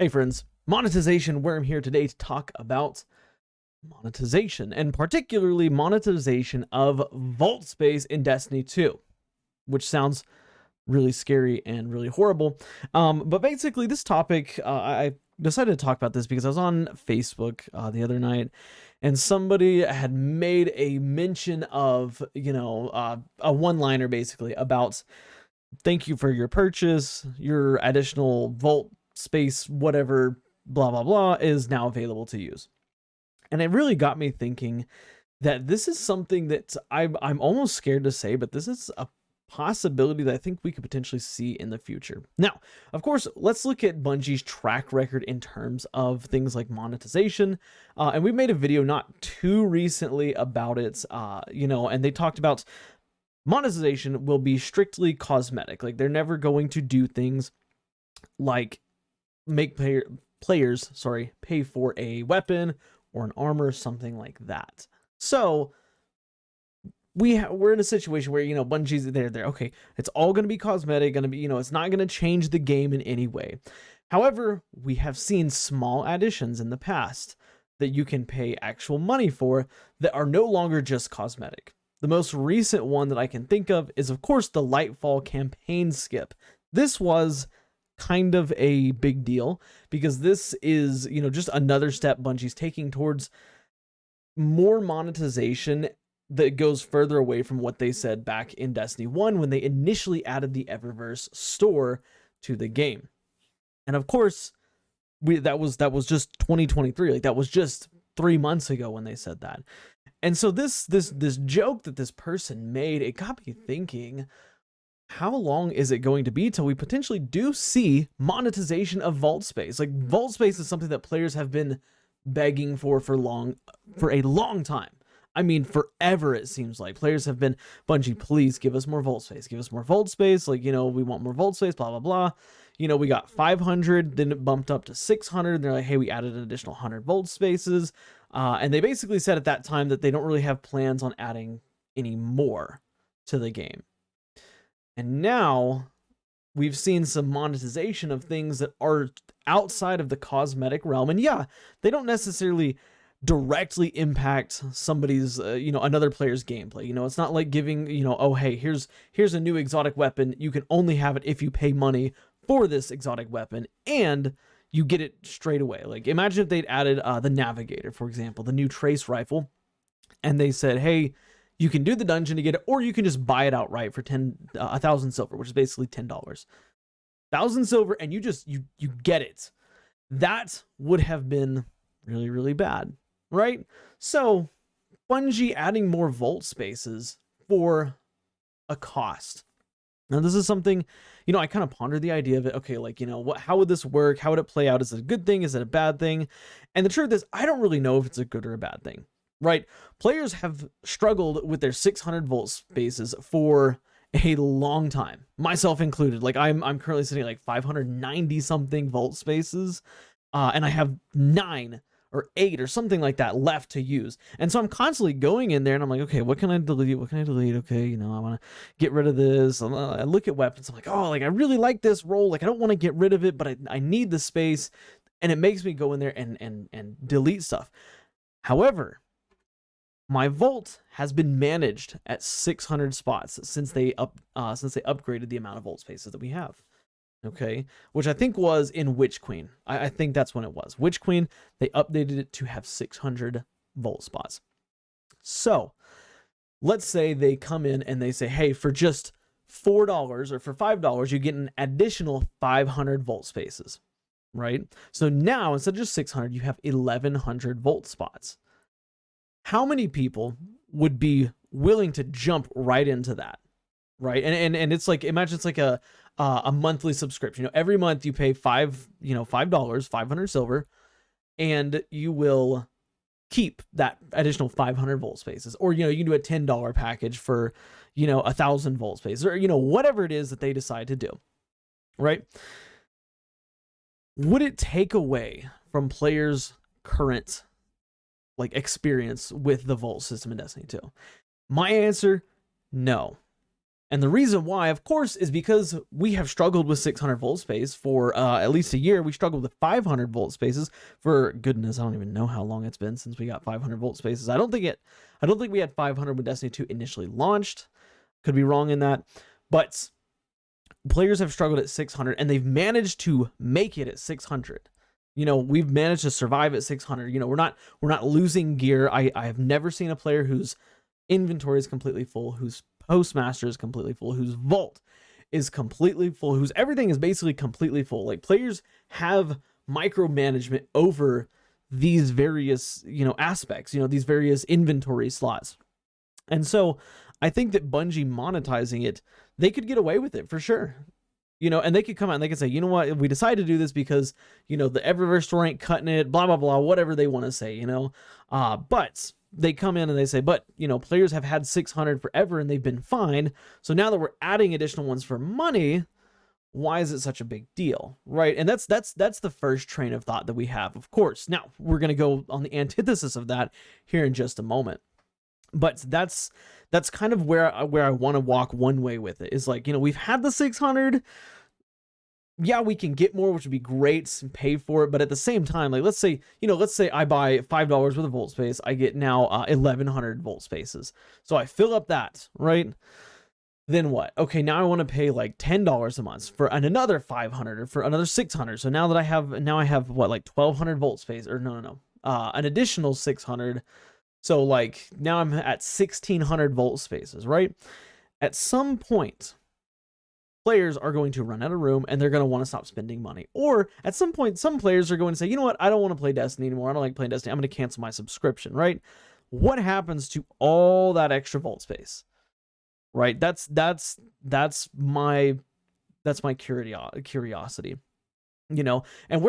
Hey friends, Monetization, where I'm here today to talk about monetization, and particularly monetization of vault space in Destiny 2, which sounds really scary and really horrible. But basically this topic, I decided to talk about this because I was on Facebook the other night, and somebody had made a mention of, a one-liner basically about thank you for your purchase, your additional vault space, whatever, blah, blah, blah, is now available to use. And it really got me thinking that this is something that I'm almost scared to say, but this is a possibility that I think we could potentially see in the future. Now, of course, let's look at Bungie's track record in terms of things like monetization. And we made a video not too recently about it, and they talked about monetization will be strictly cosmetic. Like, they're never going to do things like make players pay for a weapon or an armor, something like that. So we're in a situation where, Bungie's they're okay, it's all going to be cosmetic, going to be, it's not going to change the game in any way. However, we have seen small additions in the past that you can pay actual money for that are no longer just cosmetic. The most recent one that I can think of is, of course, the Lightfall campaign skip. This was kind of a big deal because this is, just another step Bungie's taking towards more monetization that goes further away from what they said back in Destiny 1 when they initially added the Eververse store to the game. And of course, that was just 2023. Like, that was just 3 months ago when they said that. And so this joke that this person made, it got me thinking, how long is it going to be till we potentially do see monetization of vault space? Like, vault space is something that players have been begging for a long time. I mean, forever, it seems like. Players have been, Bungie, please give us more vault space. Give us more vault space. Like, we want more vault space, blah, blah, blah. We got 500, then it bumped up to 600. And they're like, hey, we added an additional 100 vault spaces. And they basically said at that time that they don't really have plans on adding any more to the game. And now we've seen some monetization of things that are outside of the cosmetic realm. And yeah, they don't necessarily directly impact somebody's, another player's gameplay. It's not like giving, oh, hey, here's a new exotic weapon. You can only have it if you pay money for this exotic weapon, and you get it straight away. Like, imagine if they'd added the Navigator, for example, the new trace rifle, and they said, hey, you can do the dungeon to get it, or you can just buy it outright for 1,000 silver, which is basically $10. 1,000 silver, and you get it. That would have been really, really bad, right? So Bungie adding more vault spaces for a cost. Now, this is something, I kind of pondered the idea of it. Okay, like, how would this work? How would it play out? Is it a good thing? Is it a bad thing? And the truth is, I don't really know if it's a good or a bad thing, right? Players have struggled with their 600 vault spaces for a long time, myself included. Like, I'm currently sitting at like 590 something vault spaces, and I have 9 or 8 or something like that left to use. And so I'm constantly going in there and I'm like, okay, what can I delete? What can I delete? Okay, I want to get rid of this. I look at weapons. I'm like, oh, like, I really like this roll. Like, I don't want to get rid of it, but I need the space. And it makes me go in there and delete stuff. However, my vault has been managed at 600 spots since they upgraded the amount of vault spaces that we have. Okay, which I think was in Witch Queen. I think that's when it was. Witch Queen, they updated it to have 600 vault spots. So let's say they come in and they say, hey, for just $4 or for $5, you get an additional 500 vault spaces, right? So now instead of just 600, you have 1,100 vault spots. How many people would be willing to jump right into that, right? And it's like, imagine it's like a monthly subscription. Every month you pay $5, 500 silver, and you will keep that additional 500 vault spaces. Or, you can do a $10 package for, 1,000 vault spaces, or, whatever it is that they decide to do, right? Would it take away from players' current experience with the vault system in Destiny 2? My answer, no. And the reason why, of course, is because we have struggled with 600 volt space for at least a year. We struggled with 500 volt spaces for, goodness, I don't even know how long it's been since we got 500 volt spaces. I don't think we had 500 when Destiny 2 initially launched. Could be wrong in that, but players have struggled at 600 and they've managed to make it at 600. We've managed to survive at 600. We're not losing gear. I have never seen a player whose inventory is completely full, whose postmaster is completely full, whose vault is completely full, whose everything is basically completely full. Like, players have micromanagement over these various, aspects, these various inventory slots. And so I think that Bungie monetizing it, they could get away with it for sure. And they could come out and they could say, you know what, we decided to do this because, the Eververse store ain't cutting it, blah, blah, blah, whatever they want to say, but they come in and they say, but, players have had 600 forever and they've been fine. So now that we're adding additional ones for money, why is it such a big deal? Right. And that's the first train of thought that we have, of course. Now we're going to go on the antithesis of that here in just a moment. But that's kind of where I want to walk one way with it, is like, we've had the 600. Yeah, we can get more, which would be great, and pay for it. But at the same time, like, let's say I buy $5 worth of volt space. I get now 1,100 volt spaces. So I fill up that, right? Then what? Okay, now I want to pay like $10 a month for another 500 or for another 600. So now I have what, like 1,200 volt space, or no, an additional 600. So like now I'm at 1,600 volt spaces, right? At some point, players are going to run out of room and they're going to want to stop spending money. Or at some point, some players are going to say, you know what, I don't want to play Destiny anymore. I don't like playing Destiny. I'm going to cancel my subscription, right? What happens to all that extra vault space? Right? That's my curiosity. And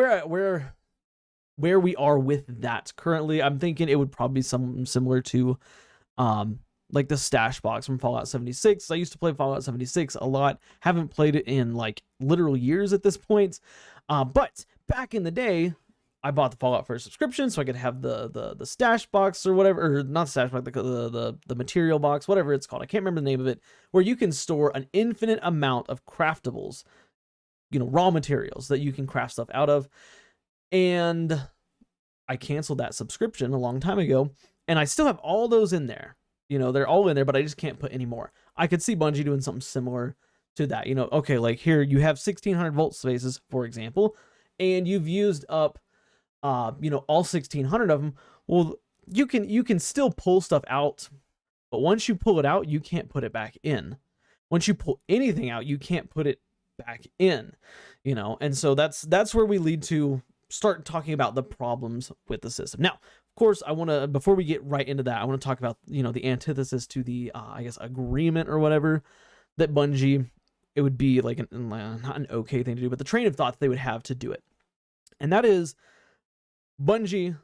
where we are with that currently, I'm thinking it would probably be something similar to like the stash box from Fallout 76. I used to play Fallout 76 a lot. Haven't played it in like literal years at this point. But back in the day, I bought the Fallout for a subscription so I could have the stash box or whatever, or not stash box, the material box, whatever it's called. I can't remember the name of it, where you can store an infinite amount of craftables, raw materials that you can craft stuff out of. And I canceled that subscription a long time ago, and I still have all those in there. They're all in there, but I just can't put any more. I could see Bungie doing something similar to that. Okay, like here you have 1,600 volt spaces, for example, and you've used up, all 1,600 of them. Well, you can still pull stuff out, but once you pull it out, you can't put it back in. Once you pull anything out, you can't put it back in. And so that's where we lead to start talking about the problems with the system. Now, of course, I want to, before we get right into that, I want to talk about, the antithesis to the, I guess, agreement or whatever that Bungie, it would be like not an okay thing to do, but the train of thought that they would have to do it. And that is, Bungie,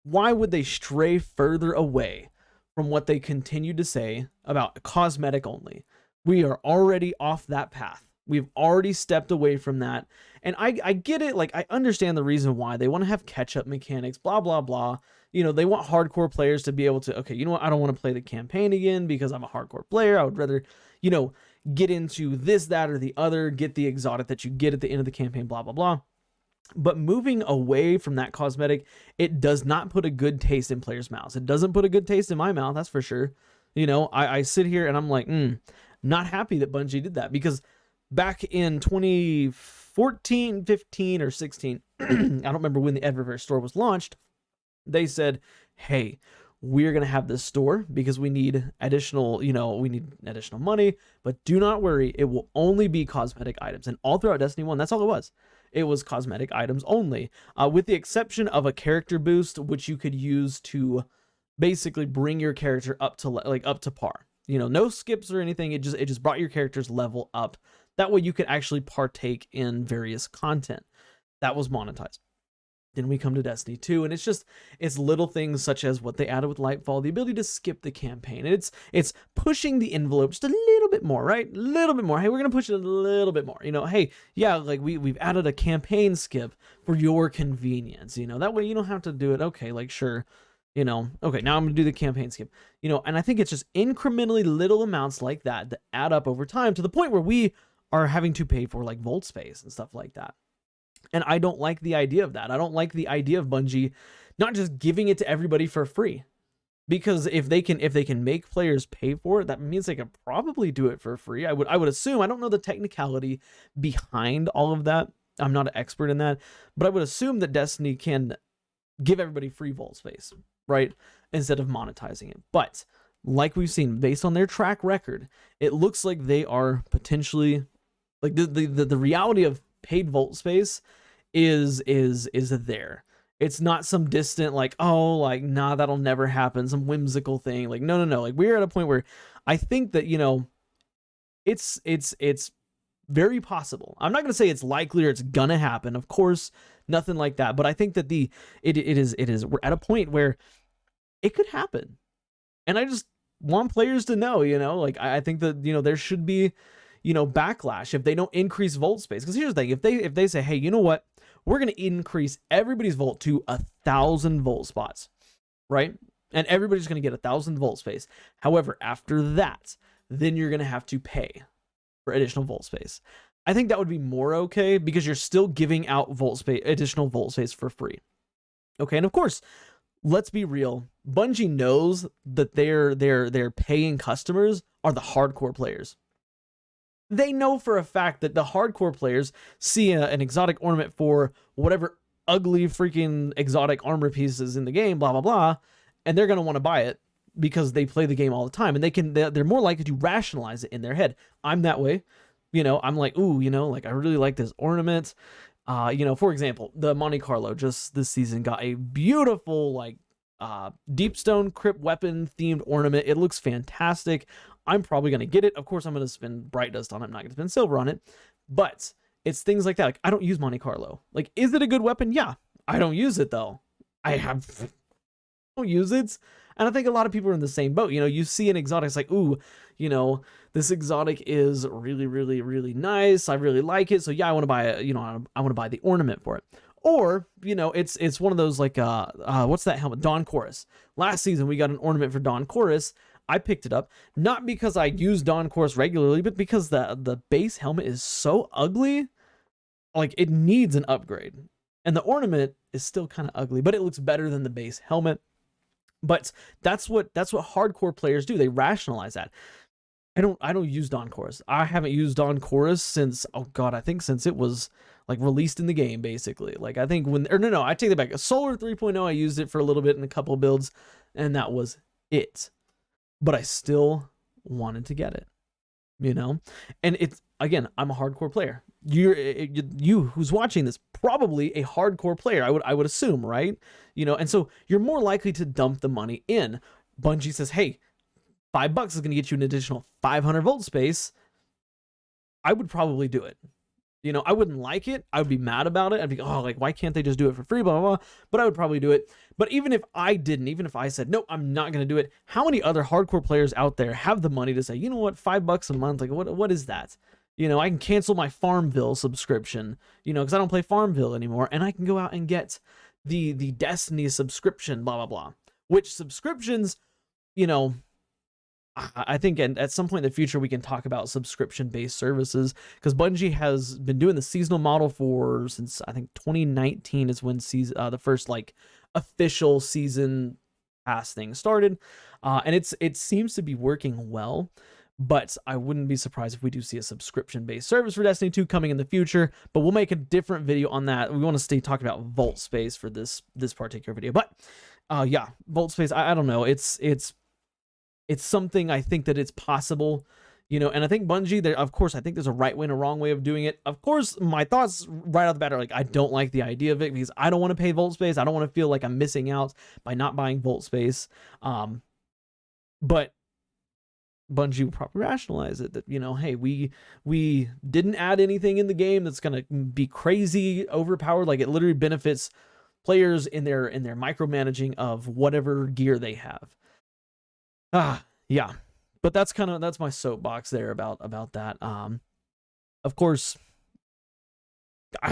why would they stray further away from what they continue to say about cosmetic only? We are already off that path. We've already stepped away from that. And I get it. Like, I understand the reason why they want to have catch-up mechanics, blah, blah, blah. They want hardcore players to be able to, okay, you know what? I don't want to play the campaign again because I'm a hardcore player. I would rather, get into this, that, or the other, get the exotic that you get at the end of the campaign, blah, blah, blah. But moving away from that cosmetic, it does not put a good taste in players' mouths. It doesn't put a good taste in my mouth, that's for sure. I sit here and I'm like, not happy that Bungie did that, because back in 2014, 15, or 16, I don't remember when the Eververse store was launched, they said, hey, we're going to have this store because we need additional, money, but do not worry, it will only be cosmetic items. And all throughout Destiny 1, that's all it was. It was cosmetic items only, with the exception of a character boost, which you could use to basically bring your character up to par. No skips or anything. It just brought your character's level up. That way you could actually partake in various content. That was monetized. Then we come to Destiny 2, and it's little things such as what they added with Lightfall, the ability to skip the campaign. It's pushing the envelope just a little bit more, right? A little bit more. Hey, we're going to push it a little bit more. Hey, yeah, like we've added a campaign skip for your convenience. That way you don't have to do it. Okay, like, sure. You know, okay, now I'm gonna do the campaign skip. You know, and I think it's just incrementally little amounts like that that add up over time to the point where we are having to pay for like vault space and stuff like that. And I don't like the idea of that. I don't like the idea of Bungie not just giving it to everybody for free. Because if they can make players pay for it, that means they can probably do it for free. I would assume. I don't know the technicality behind all of that. I'm not an expert in that, but I would assume that Destiny can give everybody free vault space, right? Instead of monetizing it. But like we've seen, based on their track record, it looks like they are potentially like the reality of paid vault space is there. It's not some distant like, oh, like, nah, that'll never happen, some whimsical thing. Like, no. Like, we're at a point where I think that, you know, it's very possible. I'm not gonna say it's likely or it's gonna happen. Of course, nothing like that. But I think that it is we're at a point where it could happen. And I just want players to know, you know, like I think that, you know, there should be, you know, backlash if they don't increase vault space. Because here's the thing, if they say, hey, you know what, we're going to increase everybody's vault to 1,000 vault spots, right? And everybody's going to get 1,000 vault space. However, after that, then you're going to have to pay for additional vault space. I think that would be more okay because you're still giving out vault space, additional vault space for free. Okay, and of course, let's be real. Bungie knows that their paying customers are the hardcore players. They know for a fact that the hardcore players see an exotic ornament for whatever ugly freaking exotic armor pieces in the game, blah, blah, blah, and they're going to want to buy it because they play the game all the time, and they're more likely to rationalize it in their head. I'm that way. You know, I'm like, ooh, you know, like I really like this ornament. You know, for example, the Monte Carlo just this season got a beautiful, like, Deepstone Crypt weapon themed ornament. It looks fantastic. I'm probably going to get it. Of course, I'm going to spend Bright Dust on it. I'm not going to spend silver on it. But it's things like that. Like, I don't use Monte Carlo. Like, is it a good weapon? Yeah. I don't use it, though. I don't use it. And I think a lot of people are in the same boat. You know, you see an exotic, it's like, ooh, you know, this exotic is really, really, really nice. I really like it. So yeah, I want to buy it. You know, I want to buy the ornament for it. Or, you know, it's one of those like, what's that helmet? Dawn Chorus. Last season, we got an ornament for Dawn Chorus. I picked it up, not because I use Dawn Chorus regularly, but because the base helmet is so ugly. Like, it needs an upgrade. And the ornament is still kind of ugly, but it looks better than the base helmet. But that's what hardcore players do. They rationalize that. I don't use Dawn Chorus. I haven't used Dawn Chorus since, oh god, I think since it was like released in the game, basically. Like, I think no, I take that back. Solar 3.0, I used it for a little bit in a couple of builds, and that was it. But I still wanted to get it, you know? And it's, again, I'm a hardcore player. You who's watching this, probably a hardcore player, I would assume, right? You know, and so you're more likely to dump the money in. Bungie says, hey, $5 is going to get you an additional 500 volt space. I would probably do it. You know, I wouldn't like it. I would be mad about it. I'd be, oh, like, why can't they just do it for free, blah, blah, blah. But I would probably do it. But even if I didn't, even if I said, no, I'm not going to do it, how many other hardcore players out there have the money to say, you know what, $5 a month, like, what is that? You know, I can cancel my Farmville subscription, you know, because I don't play Farmville anymore, and I can go out and get the Destiny subscription, blah, blah, blah. Which subscriptions, you know, I think at some point in the future we can talk about subscription-based services, because Bungie has been doing the seasonal model since I think 2019 is when the first like official season pass thing started, and it seems to be working well. But I wouldn't be surprised if we do see a subscription-based service for Destiny 2 coming in the future. But we'll make a different video on that. We want to stay talking about vault space for this particular video. But yeah, vault space. I don't know. It's something I think that it's possible, you know, and I think Bungie, there, of course, I think there's a right way and a wrong way of doing it. Of course, my thoughts right off the bat are like, I don't like the idea of it because I don't want to pay vault space. I don't want to feel like I'm missing out by not buying vault space. But Bungie will probably rationalize it that, you know, hey, we didn't add anything in the game that's going to be crazy overpowered. Like, it literally benefits players in their micromanaging of whatever gear they have. Yeah, but that's my soapbox there about that. Of course,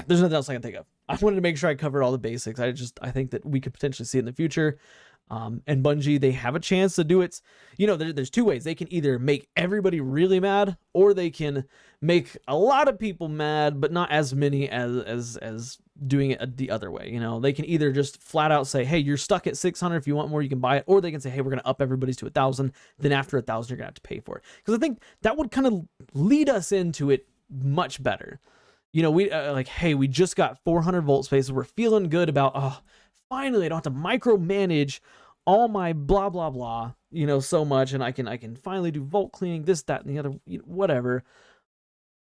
there's nothing else I can think of. I wanted to make sure I covered all the basics. I think that we could potentially see it in the future. And Bungie, they have a chance to do it. You know, there's two ways. They can either make everybody really mad, or they can make a lot of people mad, but not as many as doing it the other way. You know, they can either just flat out say, hey, you're stuck at 600. If you want more, you can buy it. Or they can say, hey, we're going to up everybody's to 1,000. Then after 1,000, you're going to have to pay for it. Because I think that would kind of lead us into it much better. You know, we like, hey, we just got 400 volt spaces. We're feeling good about, oh, finally, I don't have to micromanage all my blah, blah, blah, you know, so much. And I can finally do vault cleaning, this, that, and the other, you know, whatever.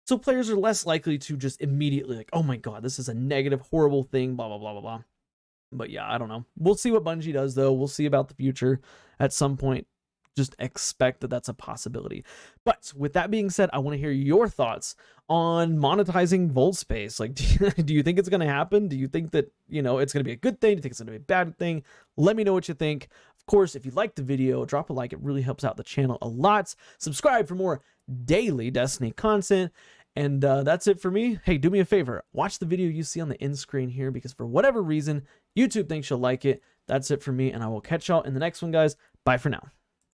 So players are less likely to just immediately like, oh my God, this is a negative, horrible thing, blah, blah, blah, blah, blah. But yeah, I don't know. We'll see what Bungie does, though. We'll see about the future at some point. Just expect that that's a possibility. But with that being said, I want to hear your thoughts on monetizing Vault Space. Like, do you think it's going to happen? Do you think that, you know, it's going to be a good thing? Do you think it's going to be a bad thing? Let me know what you think. Of course, if you liked the video, drop a like. It really helps out the channel a lot. Subscribe for more daily Destiny content. And that's it for me. Hey, do me a favor. Watch the video you see on the end screen here, because for whatever reason, YouTube thinks you'll like it. That's it for me, and I will catch y'all in the next one, guys. Bye for now.